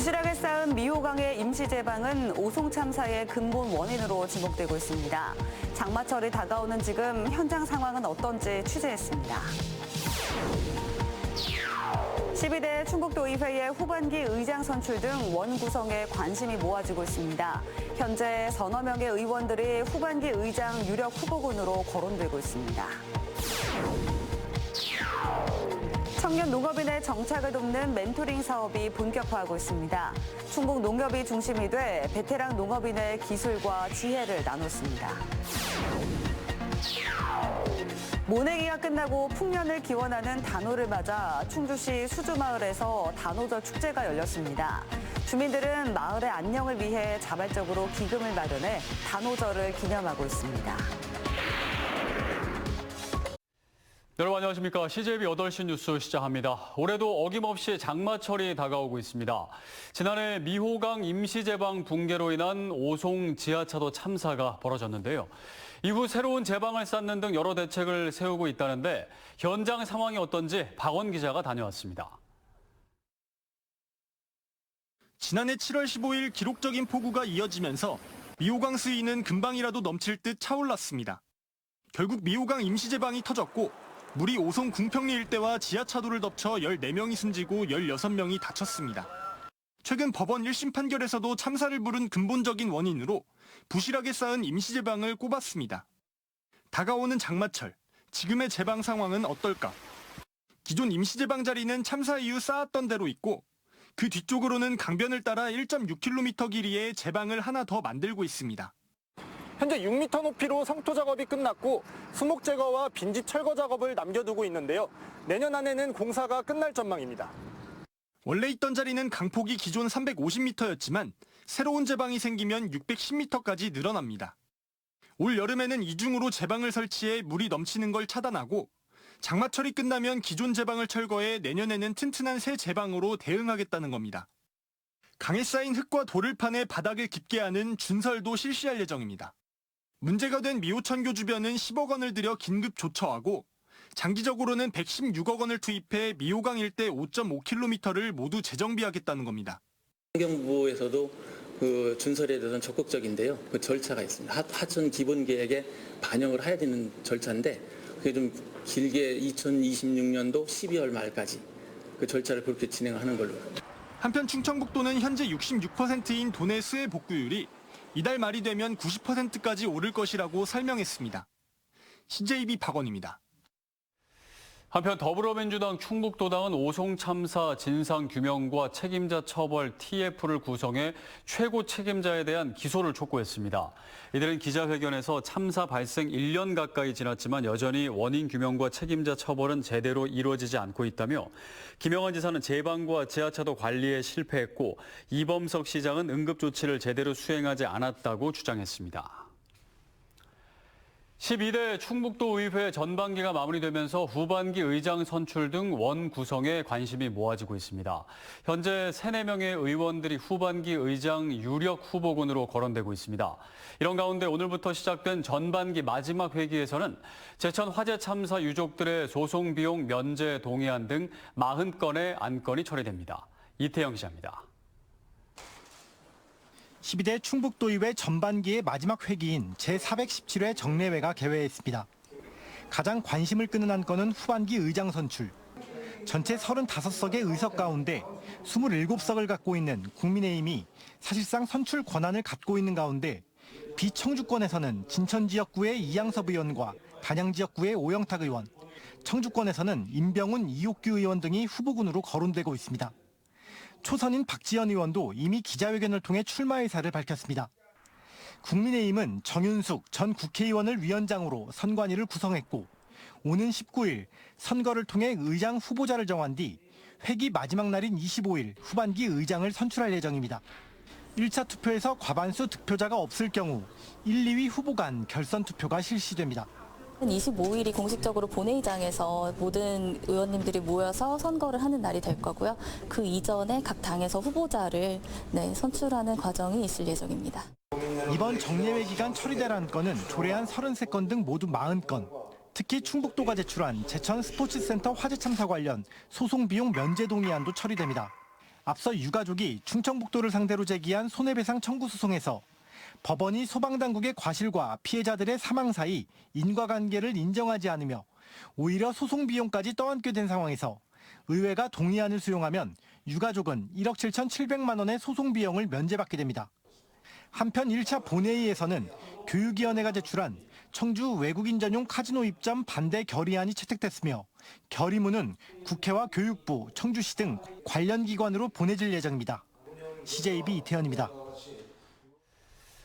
부실하게 쌓은 미호강의 임시 제방은 오송 참사의 근본 원인으로 지목되고 있습니다. 장마철이 다가오는 지금 현장 상황은 어떤지 취재했습니다. 12대 충북도의회의 후반기 의장 선출 등 원 구성에 관심이 모아지고 있습니다. 현재 서너 명의 의원들이 후반기 의장 유력 후보군으로 거론되고 있습니다. 청년 농업인의 정착을 돕는 멘토링 사업이 본격화하고 있습니다. 충북 농협이 중심이 돼 베테랑 농업인의 기술과 지혜를 나눴습니다. 모내기가 끝나고 풍년을 기원하는 단오를 맞아 충주시 수주마을에서 단오절 축제가 열렸습니다. 주민들은 마을의 안녕을 위해 자발적으로 기금을 마련해 단오절을 기념하고 있습니다. 여러분 안녕하십니까. CJB 8시 뉴스 시작합니다. 올해도 어김없이 장마철이 다가오고 있습니다. 지난해 미호강 임시제방 붕괴로 인한 오송 지하차도 참사가 벌어졌는데요. 이후 새로운 제방을 쌓는 등 여러 대책을 세우고 있다는데 현장 상황이 어떤지 박원 기자가 다녀왔습니다. 지난해 7월 15일 기록적인 폭우가 이어지면서 미호강 수위는 금방이라도 넘칠 듯 차올랐습니다. 결국 미호강 임시제방이 터졌고 물이 오송 궁평리 일대와 지하차도를 덮쳐 14명이 숨지고 16명이 다쳤습니다. 최근 법원 1심 판결에서도 참사를 부른 근본적인 원인으로 부실하게 쌓은 임시제방을 꼽았습니다. 다가오는 장마철, 지금의 제방 상황은 어떨까? 기존 임시제방 자리는 참사 이후 쌓았던 대로 있고 그 뒤쪽으로는 강변을 따라 1.6km 길이의 제방을 하나 더 만들고 있습니다. 현재 6m 높이로 성토 작업이 끝났고 수목 제거와 빈집 철거 작업을 남겨두고 있는데요. 내년 안에는 공사가 끝날 전망입니다. 원래 있던 자리는 강폭이 기존 350m였지만 새로운 제방이 생기면 610m까지 늘어납니다. 올 여름에는 이중으로 제방을 설치해 물이 넘치는 걸 차단하고 장마철이 끝나면 기존 제방을 철거해 내년에는 튼튼한 새 제방으로 대응하겠다는 겁니다. 강에 쌓인 흙과 돌을 파내 바닥을 깊게 하는 준설도 실시할 예정입니다. 문제가 된 미호천교 주변은 10억 원을 들여 긴급 조처하고 장기적으로는 116억 원을 투입해 미호강 일대 5.5km를 모두 재정비하겠다는 겁니다. 환경부에서도 그 준설에 대해서는 적극적인데요. 그 절차가 있습니다. 하천 기본 계획에 반영을 해야 되는 절차인데 그게 좀 길게 2026년도 12월 말까지 그 절차를 그렇게 진행하는 걸로. 한편 충청북도는 현재 66%인 도내 수해 복구율이 이달 말이 되면 90%까지 오를 것이라고 설명했습니다. CJB 박원입니다. 한편 더불어민주당 충북도당은 오송 참사 진상규명과 책임자 처벌 TF를 구성해 최고 책임자에 대한 기소를 촉구했습니다. 이들은 기자회견에서 참사 발생 1년 가까이 지났지만 여전히 원인 규명과 책임자 처벌은 제대로 이루어지지 않고 있다며 김영환 지사는 제방과 지하차도 관리에 실패했고 이범석 시장은 응급조치를 제대로 수행하지 않았다고 주장했습니다. 12대 충북도 의회 전반기가 마무리되면서 후반기 의장 선출 등 원 구성에 관심이 모아지고 있습니다. 현재 3, 4명의 의원들이 후반기 의장 유력 후보군으로 거론되고 있습니다. 이런 가운데 오늘부터 시작된 전반기 마지막 회기에서는 제천 화재 참사 유족들의 소송 비용 면제 동의안 등 40건의 안건이 처리됩니다. 이태영 기자입니다. 12대 충북도의회 전반기의 마지막 회기인 제417회 정례회가 개회했습니다. 가장 관심을 끄는 안건은 후반기 의장 선출. 전체 35석의 의석 가운데 27석을 갖고 있는 국민의힘이 사실상 선출 권한을 갖고 있는 가운데 비청주권에서는 진천지역구의 이양섭 의원과 단양지역구의 오영탁 의원, 청주권에서는 임병훈, 이옥규 의원 등이 후보군으로 거론되고 있습니다. 초선인 박지원 의원도 이미 기자회견을 통해 출마 의사를 밝혔습니다. 국민의힘은 정윤숙 전 국회의원을 위원장으로 선관위를 구성했고 오는 19일 선거를 통해 의장 후보자를 정한 뒤 회기 마지막 날인 25일 후반기 의장을 선출할 예정입니다. 1차 투표에서 과반수 득표자가 없을 경우 1, 2위 후보 간 결선 투표가 실시됩니다. 25일이 공식적으로 본회의장에서 모든 의원님들이 모여서 선거를 하는 날이 될 거고요. 그 이전에 각 당에서 후보자를 선출하는 과정이 있을 예정입니다. 이번 정례회 기간 처리될 안건은 조례안 33건 등 모두 40건. 특히 충북도가 제출한 제천 스포츠센터 화재 참사 관련 소송 비용 면제 동의안도 처리됩니다. 앞서 유가족이 충청북도를 상대로 제기한 손해배상 청구 소송에서 법원이 소방당국의 과실과 피해자들의 사망 사이 인과관계를 인정하지 않으며 오히려 소송 비용까지 떠안게 된 상황에서 의회가 동의안을 수용하면 유가족은 1억 7,700만 원의 소송 비용을 면제받게 됩니다. 한편 1차 본회의에서는 교육위원회가 제출한 청주 외국인 전용 카지노 입점 반대 결의안이 채택됐으며 결의문은 국회와 교육부, 청주시 등 관련 기관으로 보내질 예정입니다. CJB 이태현입니다.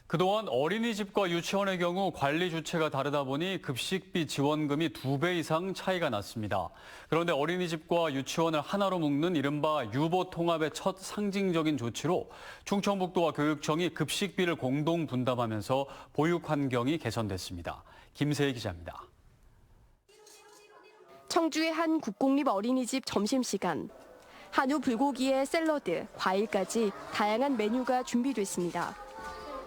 그동안 어린이집과 유치원의 경우 관리 주체가 다르다 보니 급식비 지원금이 2배 이상 차이가 났습니다. 그런데 어린이집과 유치원을 하나로 묶는 이른바 유보통합의 첫 상징적인 조치로 충청북도와 교육청이 급식비를 공동 분담하면서 보육 환경이 개선됐습니다. 김세희 기자입니다. 청주의 한 국공립 어린이집 점심시간. 한우 불고기에 샐러드, 과일까지 다양한 메뉴가 준비됐습니다.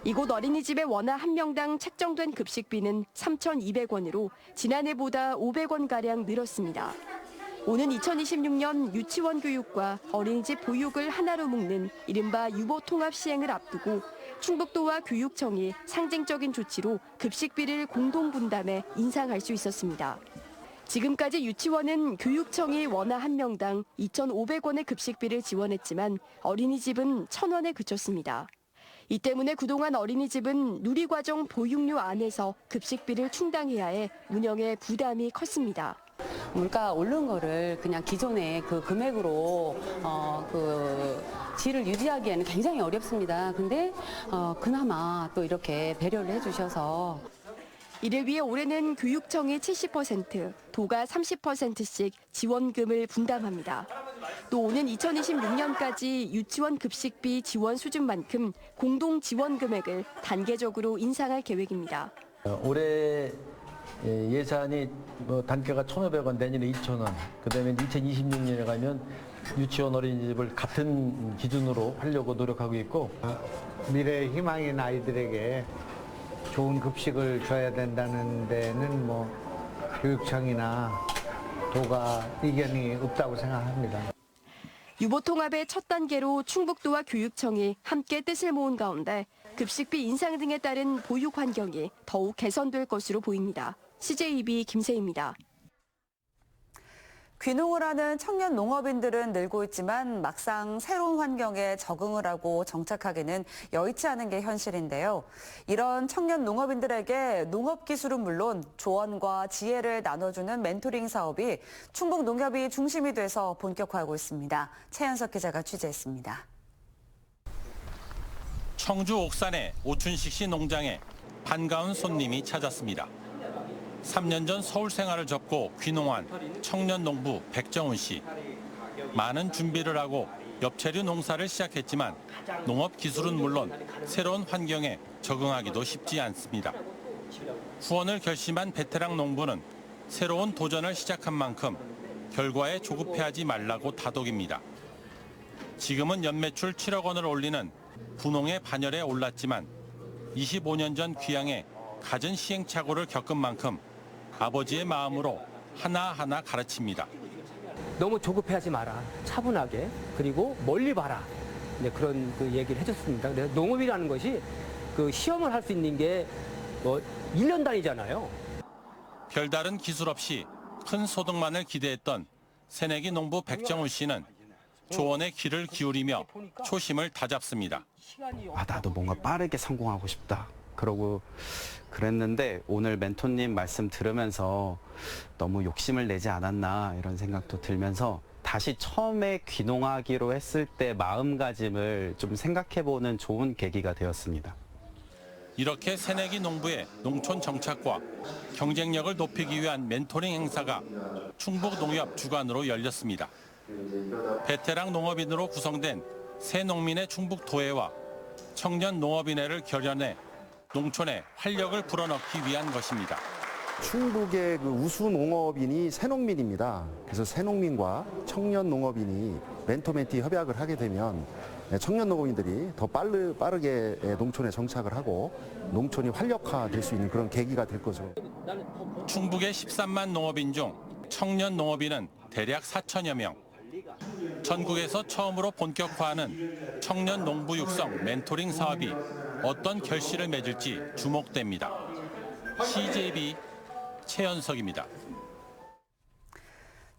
이곳 어린이집의 원화 한 명당 책정된 급식비는 3,200원으로 지난해보다 500원가량 늘었습니다. 오는 2026년 유치원 교육과 어린이집 보육을 하나로 묶는 이른바 유보통합 시행을 앞두고 충북도와 교육청이 상징적인 조치로 급식비를 공동 분담해 인상할 수 있었습니다. 지금까지 유치원은 교육청이 원화 한 명당 2,500원의 급식비를 지원했지만 어린이집은 1,000원에 그쳤습니다. 이 때문에 그동안 어린이집은 누리과정 보육료 안에서 급식비를 충당해야 해 운영에 부담이 컸습니다. 물가 오른 거를 그냥 기존의 그 금액으로 질을 유지하기에는 굉장히 어렵습니다. 근데 그나마 또 이렇게 배려를 해주셔서 이를 위해 올해는 교육청이 70%, 도가 30%씩 지원금을 분담합니다. 또 오는 2026년까지 유치원 급식비 지원 수준만큼 공동 지원 금액을 단계적으로 인상할 계획입니다. 올해 예산이 단가가 1,500원, 내년에 2,000원, 그다음에 2026년에 가면 유치원 어린이집을 같은 기준으로 하려고 노력하고 있고 미래의 희망인 아이들에게 좋은 급식을 줘야 된다는 데는 교육청이나 도가 이견이 없다고 생각합니다. 유보통합의 첫 단계로 충북도와 교육청이 함께 뜻을 모은 가운데 급식비 인상 등에 따른 보육 환경이 더욱 개선될 것으로 보입니다. CJB 김세희입니다. 귀농을 하는 청년 농업인들은 늘고 있지만 막상 새로운 환경에 적응을 하고 정착하기는 여의치 않은 게 현실인데요. 이런 청년 농업인들에게 농업 기술은 물론 조언과 지혜를 나눠주는 멘토링 사업이 충북 농협이 중심이 돼서 본격화하고 있습니다. 최현석 기자가 취재했습니다. 청주 옥산의 오춘식 씨 농장에 반가운 손님이 찾았습니다. 3년 전 서울 생활을 접고 귀농한 청년 농부 백정훈 씨. 많은 준비를 하고 엽채류 농사를 시작했지만 농업 기술은 물론 새로운 환경에 적응하기도 쉽지 않습니다. 후원을 결심한 베테랑 농부는 새로운 도전을 시작한 만큼 결과에 조급해하지 말라고 다독입니다. 지금은 연매출 7억 원을 올리는 분홍의 반열에 올랐지만 25년 전 귀향에 갖은 시행착오를 겪은 만큼 아버지의 마음으로 하나하나 가르칩니다. 너무 조급해하지 마라. 차분하게. 그리고 멀리 봐라. 그런 얘기를 해줬습니다. 그래서 농업이라는 것이 시험을 할 수 있는 게 1년 단위잖아요. 별다른 기술 없이 큰 소득만을 기대했던 새내기 농부 백정훈 씨는 조언의 귀를 기울이며 초심을 다잡습니다. 나도 뭔가 빠르게 성공하고 싶다. 그러고 그랬는데 오늘 멘토님 말씀 들으면서 너무 욕심을 내지 않았나 이런 생각도 들면서 다시 처음에 귀농하기로 했을 때 마음가짐을 좀 생각해보는 좋은 계기가 되었습니다. 이렇게 새내기 농부의 농촌 정착과 경쟁력을 높이기 위한 멘토링 행사가 충북농협 주관으로 열렸습니다. 베테랑 농업인으로 구성된 새농민의 충북도회와 청년 농업인회를 결연해 농촌에 활력을 불어넣기 위한 것입니다. 충북의 우수 농업인이 새농민입니다. 그래서 새농민과 청년 농업인이 멘토멘티 협약을 하게 되면 청년 농업인들이 더 빠르게 농촌에 정착을 하고 농촌이 활력화될 수 있는 그런 계기가 될 거죠. 충북의 13만 농업인 중 청년 농업인은 대략 4천여 명. 전국에서 처음으로 본격화하는 청년 농부 육성 멘토링 사업이 어떤 결실을 맺을지 주목됩니다. CJB 최연석입니다.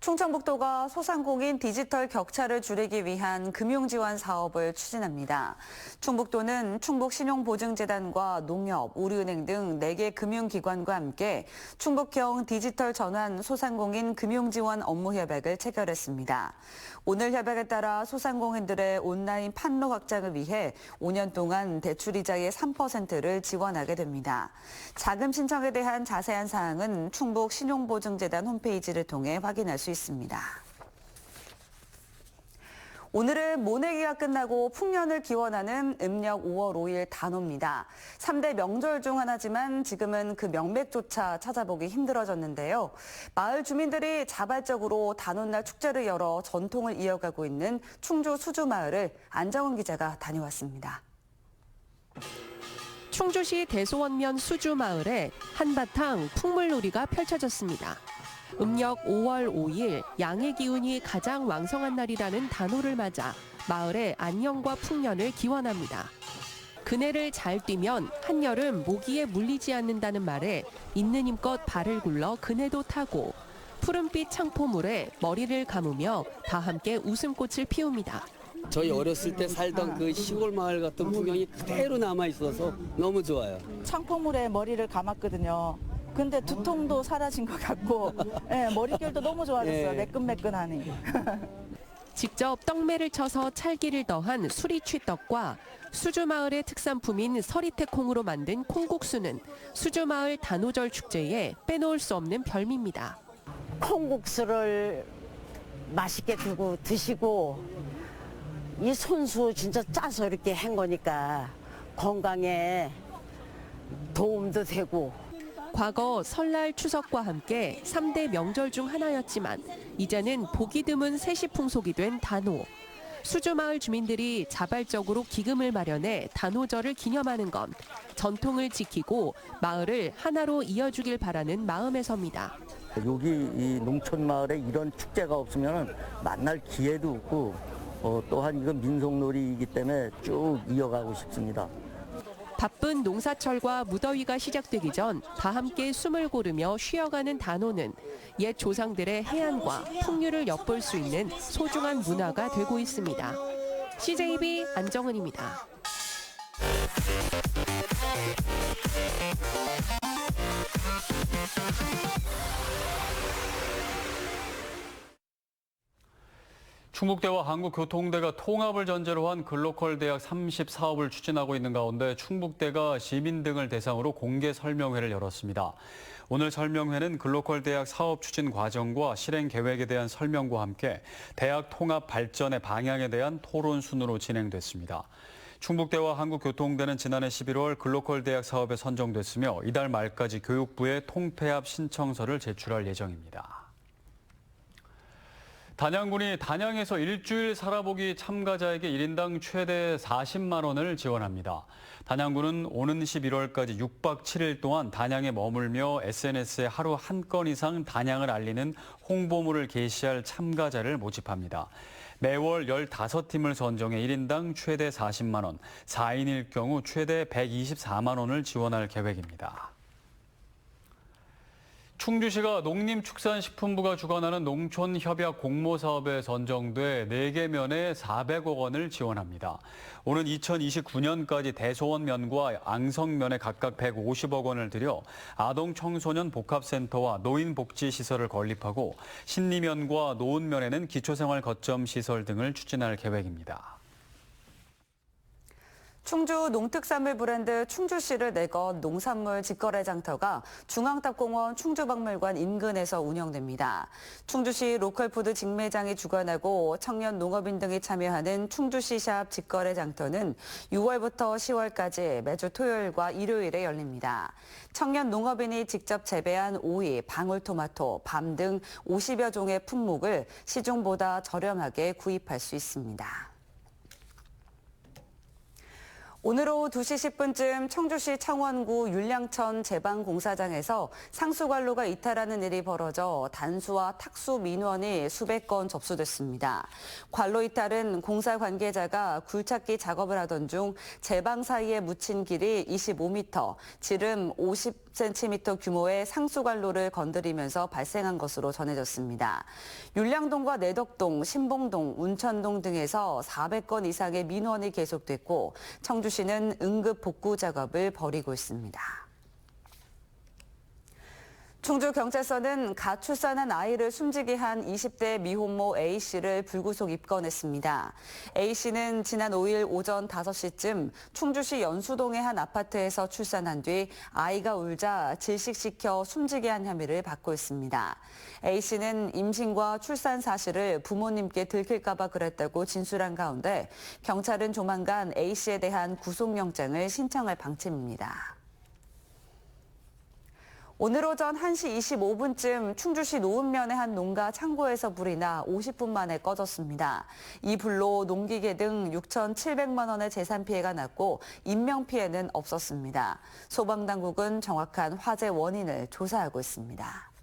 충청북도가 소상공인 디지털 격차를 줄이기 위한 금융지원 사업을 추진합니다. 충북도는 충북신용보증재단과 농협, 우리은행 등 4개 금융기관과 함께 충북형 디지털 전환 소상공인 금융지원 업무 협약을 체결했습니다. 오늘 협약에 따라 소상공인들의 온라인 판로 확장을 위해 5년 동안 대출이자의 3%를 지원하게 됩니다. 자금 신청에 대한 자세한 사항은 충북신용보증재단 홈페이지를 통해 확인할 수 있습니다. 오늘은 모내기가 끝나고 풍년을 기원하는 음력 5월 5일 단오입니다. 3대 명절 중 하나지만 지금은 그 명맥조차 찾아보기 힘들어졌는데요. 마을 주민들이 자발적으로 단오날 축제를 열어 전통을 이어가고 있는 충주 수주마을을 안정은 기자가 다녀왔습니다. 충주시 대소원면 수주마을에 한바탕 풍물놀이가 펼쳐졌습니다. 음력 5월 5일 양의 기운이 가장 왕성한 날이라는 단오를 맞아 마을의 안녕과 풍년을 기원합니다. 그네를 잘 뛰면 한여름 모기에 물리지 않는다는 말에 있는 힘껏 발을 굴러 그네도 타고 푸른빛 창포물에 머리를 감으며 다 함께 웃음꽃을 피웁니다. 저희 어렸을 때 살던 그 시골 마을 같은 풍경이 그대로 남아 있어서 너무 좋아요. 창포물에 머리를 감았거든요. 근데 두통도 사라진 것 같고 머릿결도 너무 좋아졌어요. 매끈매끈하니. 직접 떡매를 쳐서 찰기를 더한 수리취떡과 수주마을의 특산품인 서리태콩으로 만든 콩국수는 수주마을 단오절 축제에 빼놓을 수 없는 별미입니다. 콩국수를 맛있게 두고 드시고 이 손수 진짜 짜서 이렇게 한 거니까 건강에 도움도 되고. 과거 설날 추석과 함께 3대 명절 중 하나였지만 이제는 보기 드문 세시풍속이 된 단오. 수주마을 주민들이 자발적으로 기금을 마련해 단오절을 기념하는 건 전통을 지키고 마을을 하나로 이어주길 바라는 마음에서입니다. 여기 이 농촌 마을에 이런 축제가 없으면 만날 기회도 없고 또한 이건 민속놀이이기 때문에 쭉 이어가고 싶습니다. 바쁜 농사철과 무더위가 시작되기 전 다 함께 숨을 고르며 쉬어가는 단오는 옛 조상들의 해안과 풍류를 엿볼 수 있는 소중한 문화가 되고 있습니다. CJB 안정은입니다. 충북대와 한국교통대가 통합을 전제로 한 글로컬 대학 30 사업을 추진하고 있는 가운데 충북대가 시민 등을 대상으로 공개 설명회를 열었습니다. 오늘 설명회는 글로컬 대학 사업 추진 과정과 실행 계획에 대한 설명과 함께 대학 통합 발전의 방향에 대한 토론 순으로 진행됐습니다. 충북대와 한국교통대는 지난해 11월 글로컬 대학 사업에 선정됐으며 이달 말까지 교육부에 통폐합 신청서를 제출할 예정입니다. 단양군이 단양에서 일주일 살아보기 참가자에게 1인당 최대 40만 원을 지원합니다. 단양군은 오는 11월까지 6박 7일 동안 단양에 머물며 SNS에 하루 한 건 이상 단양을 알리는 홍보물을 게시할 참가자를 모집합니다. 매월 15팀을 선정해 1인당 최대 40만 원, 4인일 경우 최대 124만 원을 지원할 계획입니다. 충주시가 농림축산식품부가 주관하는 농촌협약 공모사업에 선정돼 4개 면에 400억 원을 지원합니다. 오는 2029년까지 대소원면과 앙성면에 각각 150억 원을 들여 아동청소년 복합센터와 노인복지시설을 건립하고 신리면과 노은면에는 기초생활거점시설 등을 추진할 계획입니다. 충주 농특산물 브랜드 충주씨를 내건 농산물 직거래 장터가 중앙탑공원 충주박물관 인근에서 운영됩니다. 충주시 로컬푸드 직매장이 주관하고 청년 농업인 등이 참여하는 충주시샵 직거래 장터는 6월부터 10월까지 매주 토요일과 일요일에 열립니다. 청년 농업인이 직접 재배한 오이, 방울토마토, 밤 등 50여 종의 품목을 시중보다 저렴하게 구입할 수 있습니다. 오늘 오후 2시 10분쯤 청주시 청원구 율량천 제방공사장에서 상수관로가 이탈하는 일이 벌어져 단수와 탁수 민원이 수백 건 접수됐습니다. 관로 이탈은 공사 관계자가 굴착기 작업을 하던 중 제방 사이에 묻힌 길이 25m, 지름 50cm 규모의 상수관로를 건드리면서 발생한 것으로 전해졌습니다. 율량동과 내덕동, 신봉동, 운천동 등에서 400건 이상의 민원이 계속됐고 청주시는 응급 복구 작업을 벌이고 있습니다. 충주경찰서는 갓 출산한 아이를 숨지게 한 20대 미혼모 A씨를 불구속 입건했습니다. A씨는 지난 5일 오전 5시쯤 충주시 연수동의 한 아파트에서 출산한 뒤 아이가 울자 질식시켜 숨지게 한 혐의를 받고 있습니다. A씨는 임신과 출산 사실을 부모님께 들킬까 봐 그랬다고 진술한 가운데 경찰은 조만간 A씨에 대한 구속영장을 신청할 방침입니다. 오늘 오전 1시 25분쯤 충주시 노은면의 한 농가 창고에서 불이 나 50분 만에 꺼졌습니다. 이 불로 농기계 등 6,700만 원의 재산 피해가 났고 인명 피해는 없었습니다. 소방당국은 정확한 화재 원인을 조사하고 있습니다.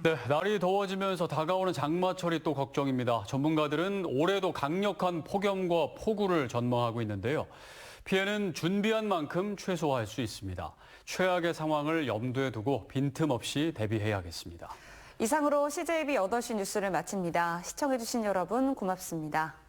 네, 날이 더워지면서 다가오는 장마철이 또 걱정입니다. 전문가들은 올해도 강력한 폭염과 폭우를 전망하고 있는데요. 피해는 준비한 만큼 최소화할 수 있습니다. 최악의 상황을 염두에 두고 빈틈없이 대비해야겠습니다. 이상으로 CJB 8시 뉴스를 마칩니다. 시청해주신 여러분 고맙습니다.